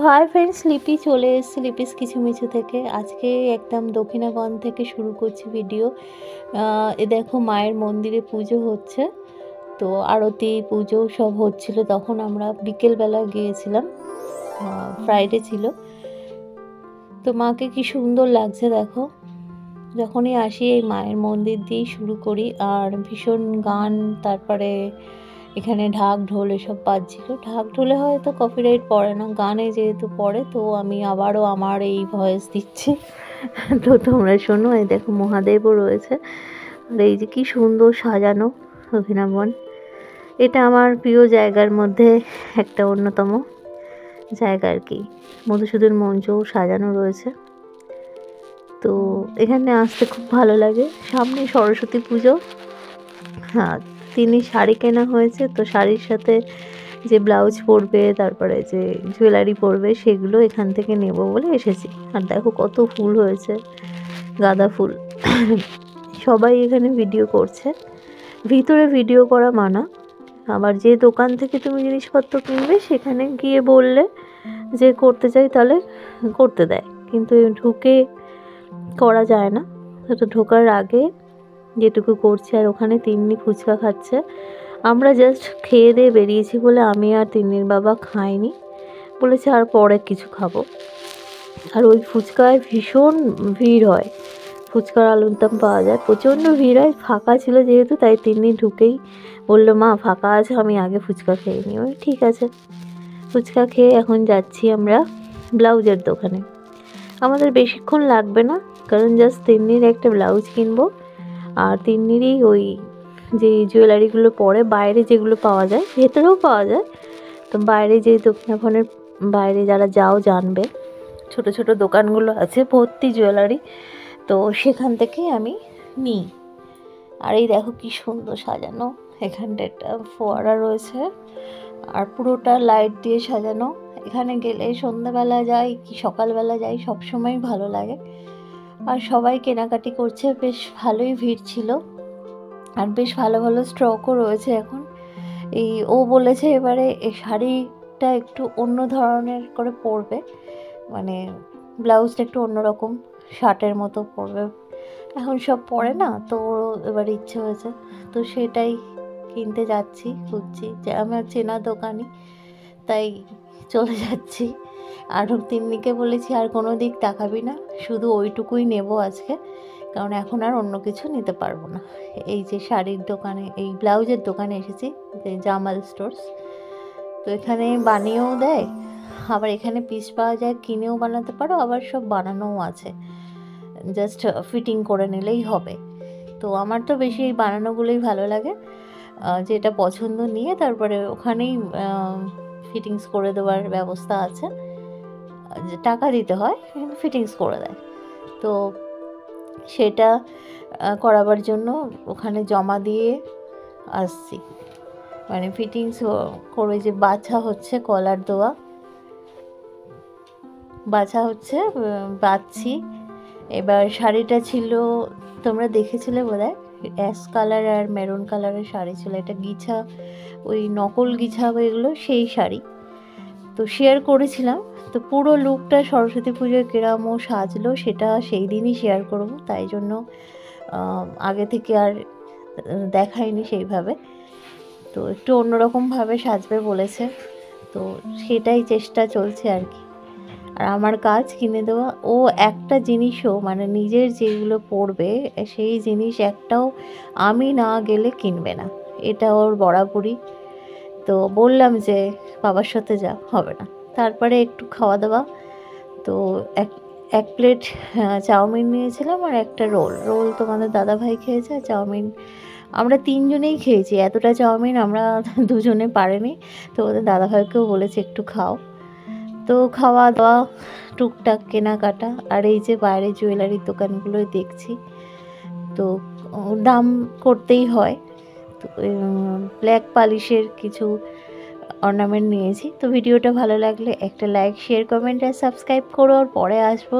Hi friends, লিপি চলে এসেছি লিপিস কিচুমিচু থেকে। আজকে একদম দক্ষিণাগণ থেকে শুরু করছি ভিডিও। এ দেখো মায়ের মন্দিরে পুজো হচ্ছে, তো আরতি পুজো সব হচ্ছিল। তখন আমরা বিকেলবেলা গিয়েছিলাম, ফ্রাইডে ছিল। তো মাকে কি সুন্দর লাগছে দেখো। যখনই আসি এই মায়ের মন্দির দিয়েই শুরু করি, আর ভীষণ গান, তারপরে এখানে ঢাক ঢোল এসব বাজছিল। ঢাক ঢোলে হয়তো কপিরাইট পড়ে না, গানে যেহেতু পড়ে, তো আমি আবারও আমার এই ভয়েস দিচ্ছি। তো তোমরা শোনো। এই দেখো মহাদেবও রয়েছে, আর এই যে কি সুন্দর সাজানো দক্ষিণাবন। এটা আমার প্রিয় জায়গার মধ্যে একটা অন্যতম জায়গা আর কি। মধুসূদন মঞ্চও সাজানো রয়েছে, তো এখানে আসতে খুব ভালো লাগে। সামনে সরস্বতী পুজো। হ্যাঁ, তিনি শাড়ি কেনা হয়েছে, তো শাড়ির সাথে যে ব্লাউজ পরবে, তারপরে যে জুয়েলারি পরবে, সেগুলো এখান থেকে নেব বলে এসেছি। আর দেখো কত ফুল হয়েছে, গাঁদা ফুল। সবাই এখানে ভিডিও করছে। ভিতরে ভিডিও করা মানা, আবার যে দোকান থেকে তুমি জিনিসপত্র কিনবে সেখানে গিয়ে বললে যে করতে চাই তাহলে করতে দেয়, কিন্তু ঢুকে করা যায় না। তো ঢোকার আগে যেটুকু করছে। আর ওখানে তিন্নি ফুচকা খাচ্ছে। আমরা জাস্ট খেয়ে দিয়ে বেরিয়েছি বলে আমি আর তিন্নির বাবা খাইনি, বলেছে আর পরে কিছু খাবো। আর ওই ফুচকায় ভীষণ ভিড় হয়, ফুচকার আলুরদম পাওয়া যায়, প্রচণ্ড ভিড় হয়। ফাঁকা ছিল যেহেতু, তাই তিন্নি ঢুকেই বললো মা ফাঁকা আছে, আমি আগে ফুচকা খেয়ে নিই। ওই ঠিক আছে। ফুচকা খেয়ে এখন যাচ্ছি আমরা ব্লাউজের দোকানে। আমাদের বেশিক্ষণ লাগবে না, কারণ জাস্ট তিন্নির একটা ব্লাউজ কিনবো, আর তিন্নিরই ওই যে জুয়েলারিগুলো পরে বাইরে যেগুলো পাওয়া যায়, ভেতরেও পাওয়া যায়, তো বাইরে যে দক্ষিণাখনের বাইরে যারা যাও জানবে, ছোট ছোট দোকানগুলো আছে ভর্তি জুয়েলারি, তো সেখান থেকে আমি নিই। আর এই দেখো কি সুন্দর সাজানো, এখানটা একটা ফোয়ারা রয়েছে, আর পুরোটা লাইট দিয়ে সাজানো। এখানে গেলে সন্ধ্যাবেলা যাই কি সকালবেলা যাই, সবসময় ভালো লাগে। আর সবাই কেনাকাটি করছে, বেশ ভালোই ভিড় ছিল, আর বেশ ভালো ভালো স্টকও রয়েছে এখন। এই ও বলেছে এবারে এই শাড়িটা একটু অন্য ধরনের করে পরবে, মানে ব্লাউজটা একটু অন্যরকম শার্টের মতো পরবে। এখন সব পরে না, তো ওরও এবার ইচ্ছে হয়েছে, তো সেটাই কিনতে যাচ্ছি, খুঁজছি যে আমার চেনা দোকানি, তাই চলে যাচ্ছি। আর তিন্নিকে বলেছি আর কোনো দিক তাকাবি না, শুধু ওইটুকুই নেব আজকে, কারণ এখন আর অন্য কিছু নিতে পারবো না। এই যে শাড়ির দোকানে, এই ব্লাউজের দোকানে এসেছি, যে জামাল স্টোর্স। তো এখানে বানিয়েও দেয়, আবার এখানে পিস পাওয়া যায়, কিনেও বানাতে পারো, আবার সব বানানোও আছে, জাস্ট ফিটিং করে নিলেই হবে। তো আমার তো বেশি এই বানানোগুলোই ভালো লাগে, যেটা পছন্দ নিয়ে তারপরে ওখানেই ফিটিংস করে দেওয়ার ব্যবস্থা আছে, যে টাকা দিতে হয় কিন্তু ফিটিংস করে দেয়। তো সেটা করাবার জন্য ওখানে জমা দিয়ে আসছি, মানে ফিটিংস করে যে বাছা হচ্ছে, কলার দেওয়া বাছা হচ্ছে, বাছছি। এবার শাড়িটা ছিল, তোমরা দেখেছিলে বোধহয়, অ্যাশ কালার আর মেরুন কালারের শাড়ি ছিল। এটা গিছা, ওই নকল গিছা এগুলো, সেই শাড়ি তো শেয়ার করেছিলাম। তো পুরো লুকটা সরস্বতী পুজোয় কেরামও সাজলো সেটা সেই দিনই শেয়ার করব, তাই জন্য আগে থেকে আর দেখাইনি সেইভাবে। তো একটু অন্যরকমভাবে সাজবে বলেছে, তো সেটাই চেষ্টা চলছে আর কি। আর আমার কাজ কিনে দেওয়া। ও একটা জিনিসও, মানে নিজের যেগুলো পরবে সেই জিনিস একটাও আমি না গেলে কিনবে না, এটা ওর বরাবরই। তো বললাম যে বাবার সাথে যা, হবে না। তারপরে একটু খাওয়া দাওয়া, তো এক প্লেট চাউমিন নিয়েছিলাম, আর একটা রোল তোমাদের দাদাভাই খেয়েছে, আর চাউমিন আমরা তিনজনেই খেয়েছি। এতটা চাউমিন আমরা দুজনে পারিনি, তো ওদের দাদাভাইকেও বলেছি একটু খাও। তো খাওয়া দাওয়া, টুকটাক কেনাকাটা, আর এই যে বাইরে জুয়েলারির দোকানগুলোই দেখছি, তো দাম করতেই হয়। তো ব্ল্যাক পালিশের কিছু অর্নামেন্ট নিয়েছি। তো ভিডিওটা ভালো লাগলে একটা লাইক, শেয়ার, কমেন্ট আর সাবস্ক্রাইব করো, আর পরে আসবো।